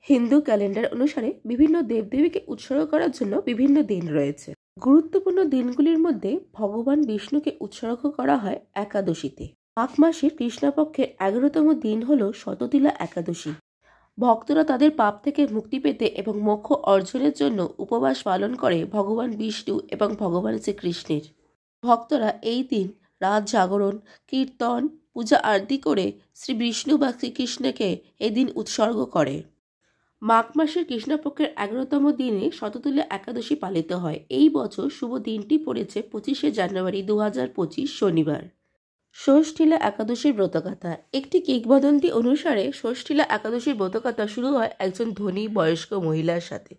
Hindu calendar অনুসারে বিভিন্ন দেবদেবীকে উৎসর্গ করার জন্য বিভিন্ন দিন রয়েছে। গুরুত্বপূর্ণ দিনগুলির মধ্যে ভগবান বিষ্ণুকে উৎসর্গ করা হয় একাদশীতে। মাঘ মাসের কৃষ্ণপক্ষের 11তম দিন হল শততিলা একাদশী। ভক্তরা তাদের পাপ থেকে মুক্তি পেতে এবং মোক্ষ অর্জনের জন্য উপবাস পালন করে ভগবান বিষ্ণু এবং ভগবান শ্রীকৃষ্ণের। ভক্তরা এই দিন রাত জাগরণ, কীর্তন, পূজা আরতি করে শ্রী বিষ্ণু বা শ্রীকৃষ্ণকে এদিন উৎসর্গ করে। মাঘ মাসের কৃষ্ণপক্ষের 11তম দিনে শততিলা একাদশী পালিত হয়। এই বছর শুভ দিনটি পড়েছে 25শে জানুয়ারি 2025 শনিবার। ষষ্ঠীলা একাদশীর ব্রতকথা। একটি কিংবদন্তি অনুসারে ষষ্ঠীলা একাদশীর ব্রতকথা শুরু হয় একজন ধনী বয়স্ক মহিলার সাথে,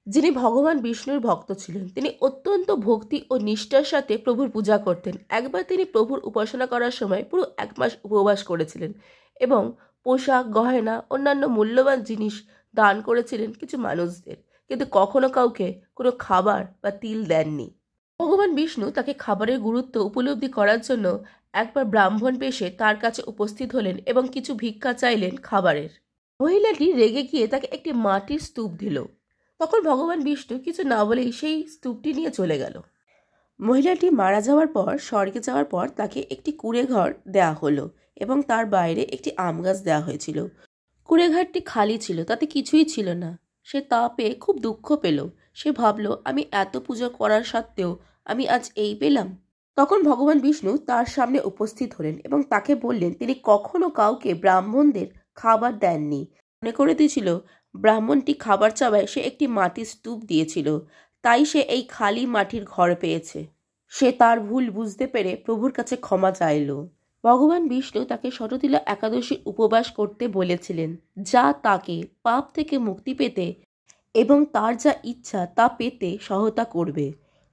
যিনি ভগবান বিষ্ণুর ভক্ত ছিলেন। তিনি অত্যন্ত ভক্তি ও নিষ্ঠার সাথে প্রভুর পূজা করতেন। একবার তিনি প্রভুর উপাসনা করার সময় পুরো 1 মাস উপবাস করেছিলেন এবং পোশাক, গয়না, অন্যান্য মূল্যবান জিনিস দান করেছিলেন কিছু মানুষদের, কিন্তু কখনো কাউকে কোনো খাবার বা তিল দেননি। ভগবান বিষ্ণু তাকে খাবারের গুরুত্ব উপলব্ধি করার জন্য একবার ব্রাহ্মণ বেশে তার কাছে উপস্থিত হলেন এবং কিছু ভিক্ষা চাইলেন খাবারের। মহিলাটি রেগে গিয়ে তাকে একটি মাটির স্তূপ দিল। তখন ভগবান বিষ্ণু কিছু না বলেই সেই স্তূপটি নিয়ে চলে গেল। মহিলাটি মারা যাওয়ার পর, স্বর্গে যাওয়ার পর তাকে একটি কুঁড়ে ঘর দেওয়া হলো এবং তার বাইরে একটি আম গাছ দেওয়া হয়েছিল। কুঁড়ে ঘরটি খালি ছিল, তাতে কিছুই ছিল না। সে তা পেয়ে খুব দুঃখ পেল। সে ভাবল, আমি এত পুজো করার সত্ত্বেও আমি আজ এই পেলাম। তখন ভগবান বিষ্ণু তার সামনে উপস্থিত হলেন এবং তাকে বললেন তিনি কখনো কাউকে ব্রাহ্মণদের খাবার দেননি। মনে করে দিয়েছিল ব্রাহ্মণটি খাবার চাওয়ায় সে একটি মাটির স্তূপ দিয়েছিল, তাই সে এই খালি মাটির ঘর পেয়েছে। সে তার ভুল বুঝতে পেরে প্রভুর কাছে ক্ষমা চাইল। ভগবান বিষ্ণু তাকে শততিলা একাদশীর উপবাস করতে বলেছিলেন, যা তাকে পাপ থেকে মুক্তি পেতে এবং তার যা ইচ্ছা তা পেতে সহায়তা করবে।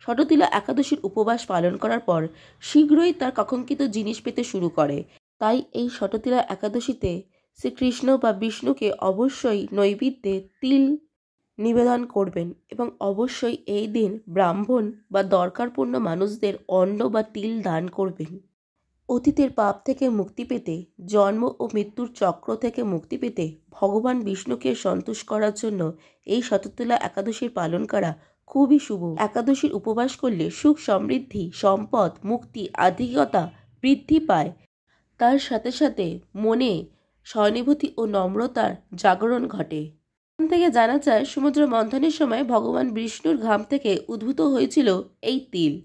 শততিলা একাদশীর উপবাস পালন করার পর শীঘ্রই তার কাঙ্ক্ষিত জিনিস পেতে শুরু করে। তাই এই শততিলা একাদশীতে শ্রীকৃষ্ণ বা বিষ্ণুকে অবশ্যই নৈবেদ্যে তিল নিবেদন করবেন এবং অবশ্যই এই দিন ব্রাহ্মণ বা দরকারপূর্ণ মানুষদের অন্ন বা তিল দান করবেন। অতীতের পাপ থেকে মুক্তি পেতে, জন্ম ও মৃত্যুর চক্র থেকে মুক্তি পেতে ভগবান বিষ্ণুকে সন্তুষ্ট করার জন্য এই শততিলা একাদশীর পালন করা খুবই শুভ। একাদশীর উপবাস করলে সুখ, সমৃদ্ধি, সম্পদ, মুক্তি, আধিক্যতা বৃদ্ধি পায়। তার সাথে সাথে মনে সহানুভূতি ও নম্রতার জাগরণ ঘটে। এখান থেকে জানা যায় সমুদ্র মন্থনের সময় ভগবান বিষ্ণুর ঘাম থেকে উদ্ভূত হয়েছিল এই তিল।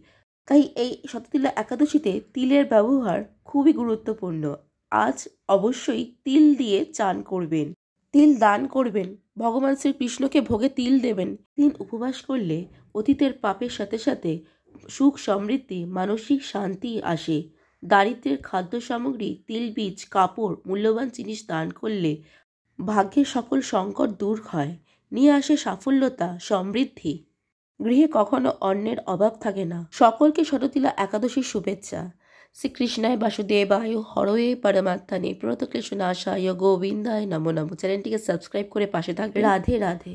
তাই এই শততিলা একাদশীতে তিলের ব্যবহার খুবই গুরুত্বপূর্ণ। আজ অবশ্যই তিল দিয়ে চান করবেন, তিল দান করবেন, ভগবান শ্রীকৃষ্ণকে ভোগে তিল দেবেন। দিন উপবাস করলে অতীতের পাপের সাথে সাথে সুখ, সমৃদ্ধি, মানসিক শান্তি আসে। দারিদ্র্যের খাদ্য সামগ্রী, তিল বীজ, কাপড়, মূল্যবান জিনিস দান করলে ভাগ্যের সকল সংকট দূর হয়, নিয়ে আসে সাফল্যতা, সমৃদ্ধি। গৃহে কখনো অন্নের অভাব থাকে না। সকলকে শততিলা একাদশীর শুভেচ্ছা। শ্রীকৃষ্ণায় বাসুদেবায় হরয়ে পরমাত্মানে প্রতক্লেশনাশায় গোবিন্দায় নমো নমো। চ্যানেলটিকে সাবস্ক্রাইব করে পাশে থাকবে। রাধে রাধে।